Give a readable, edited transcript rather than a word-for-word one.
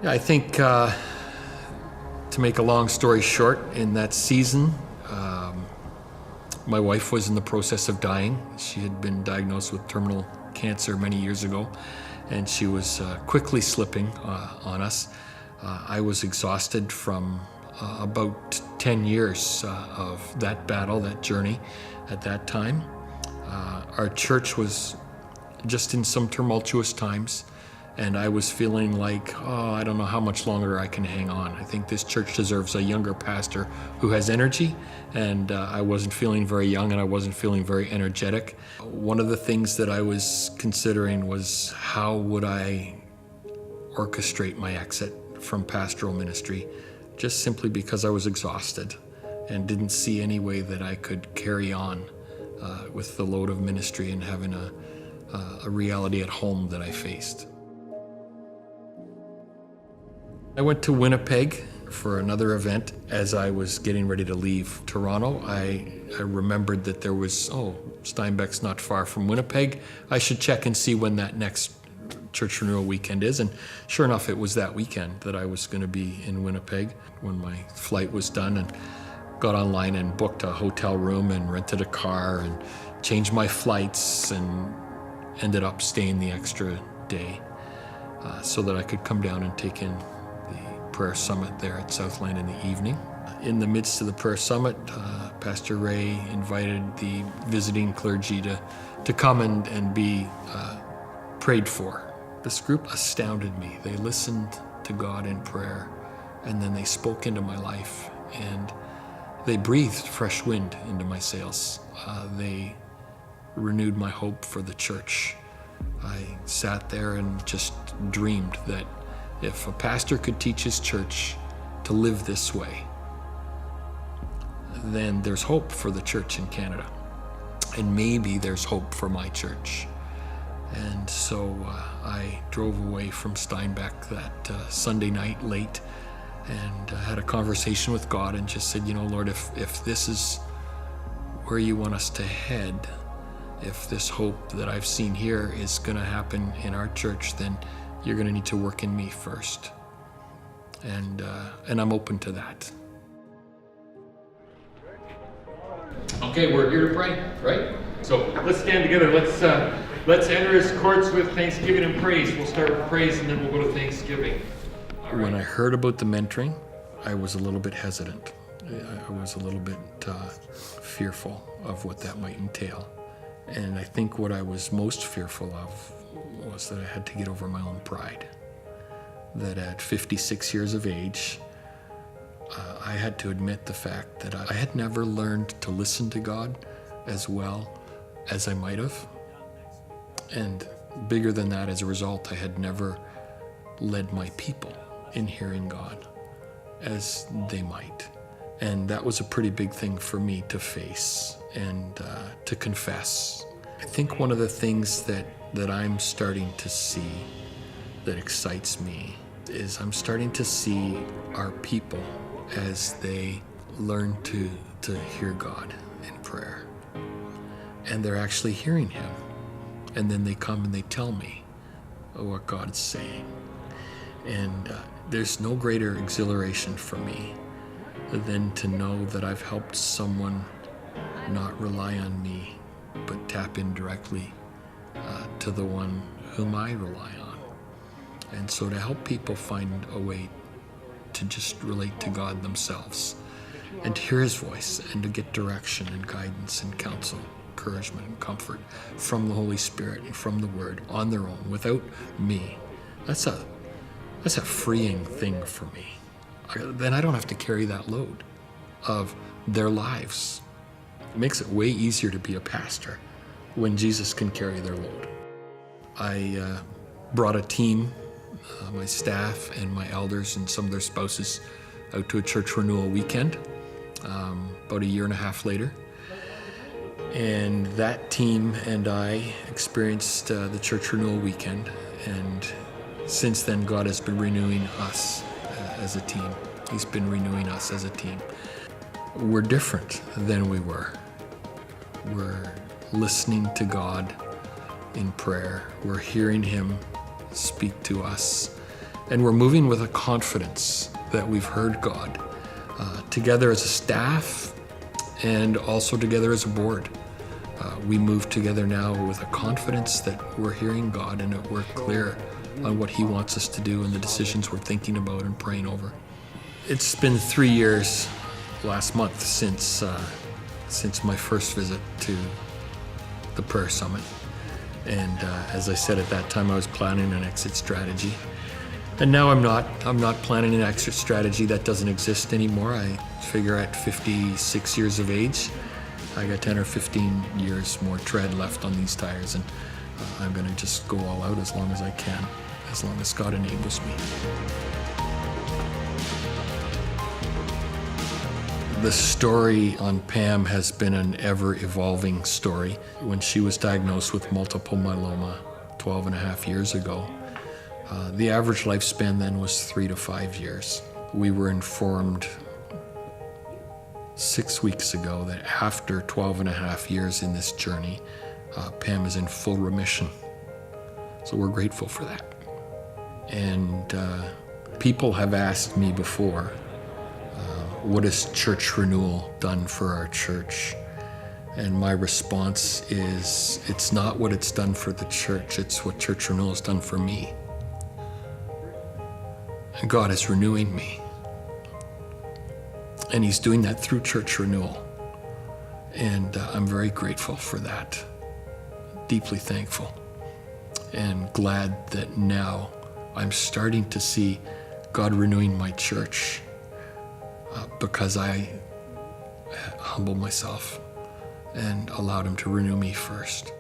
Yeah, I think to make a long story short, in that season, my wife was in the process of dying. She had been diagnosed with terminal cancer many years ago, and she was quickly slipping on us. I was exhausted from about 10 years of that battle, that journey at that time. Our church was just in some tumultuous times, and I was feeling like, I don't know how much longer I can hang on. I think this church deserves a younger pastor who has energy, and I wasn't feeling very young and I wasn't feeling very energetic. One of the things that I was considering was how would I orchestrate my exit from pastoral ministry, just simply because I was exhausted and didn't see any way that I could carry on with the load of ministry and having a reality at home that I faced. I went to Winnipeg for another event. As I was getting ready to leave Toronto, I remembered that there was, Steinbeck's not far from Winnipeg. I should check and see when that next Church Renewal weekend is. And sure enough, it was that weekend that I was going to be in Winnipeg when my flight was done, and got online and booked a hotel room and rented a car and changed my flights and ended up staying the extra day so that I could come down and take in the prayer summit there at Southland in the evening. In the midst of the prayer summit, Pastor Ray invited the visiting clergy to come and be prayed for. This group astounded me. They listened to God in prayer, and then they spoke into my life, and they breathed fresh wind into my sails. They renewed my hope for the church. I sat there and just dreamed that if a pastor could teach his church to live this way, then there's hope for the church in Canada. And maybe there's hope for my church. And so I drove away from Steinbeck that Sunday night late and had a conversation with God and just said, Lord, if this is where you want us to head, if this hope that I've seen here is going to happen in our church, then you're going to need to work in me first. And I'm open to that. Okay, we're here to pray, right? So let's stand together. Let's enter his courts with thanksgiving and praise. We'll start with praise and then we'll go to thanksgiving. When I heard about the mentoring, I was a little bit hesitant. I was a little bit fearful of what that might entail. And I think what I was most fearful of was that I had to get over my own pride. That at 56 years of age, I had to admit the fact that I had never learned to listen to God as well as I might have. And bigger than that, as a result, I had never led my people in hearing God as they might. And that was a pretty big thing for me to face and to confess. I think one of the things that I'm starting to see that excites me is I'm starting to see our people as they learn to hear God in prayer. And they're actually hearing him. And then they come and they tell me what God is saying. And there's no greater exhilaration for me than to know that I've helped someone not rely on me, but tap in directly to the one whom I rely on. And so to help people find a way to just relate to God themselves and to hear his voice and to get direction and guidance and counsel, encouragement and comfort from the Holy Spirit and from the Word on their own without me, that's a freeing thing for me. Then I don't have to carry that load of their lives. It makes it way easier to be a pastor when Jesus can carry their load. I brought a team, my staff and my elders and some of their spouses, out to a church renewal weekend about a year and a half later. And that team and I experienced the church renewal weekend, and since then God has been renewing us as a team. He's been renewing us as a team. We're different than we were. We're listening to God in prayer. We're hearing him speak to us, And we're moving with a confidence that we've heard God, together as a staff and also together as a board. We move together now with a confidence that we're hearing God and that we're clear on what He wants us to do and the decisions we're thinking about and praying over. It's been 3 years last month since my first visit to the prayer summit. And as I said at that time, I was planning an exit strategy. And now I'm not planning an exit strategy. That doesn't exist anymore. I figure at 56 years of age, I got 10 or 15 years more tread left on these tires, and I'm going to just go all out as long as I can, as long as God enables me. The story on Pam has been an ever-evolving story. When she was diagnosed with multiple myeloma 12 and a half years ago, the average lifespan then was 3 to 5 years. We were informed 6 weeks ago that after 12 and a half years in this journey, Pam is in full remission. So we're grateful for that. And people have asked me before, what has Church Renewal done for our church? And my response is, it's not what it's done for the church, it's what Church Renewal has done for me. And God is renewing me. And He's doing that through Church Renewal. And I'm very grateful for that. Deeply thankful. And glad that now I'm starting to see God renewing my church because I humbled myself and allowed Him to renew me first.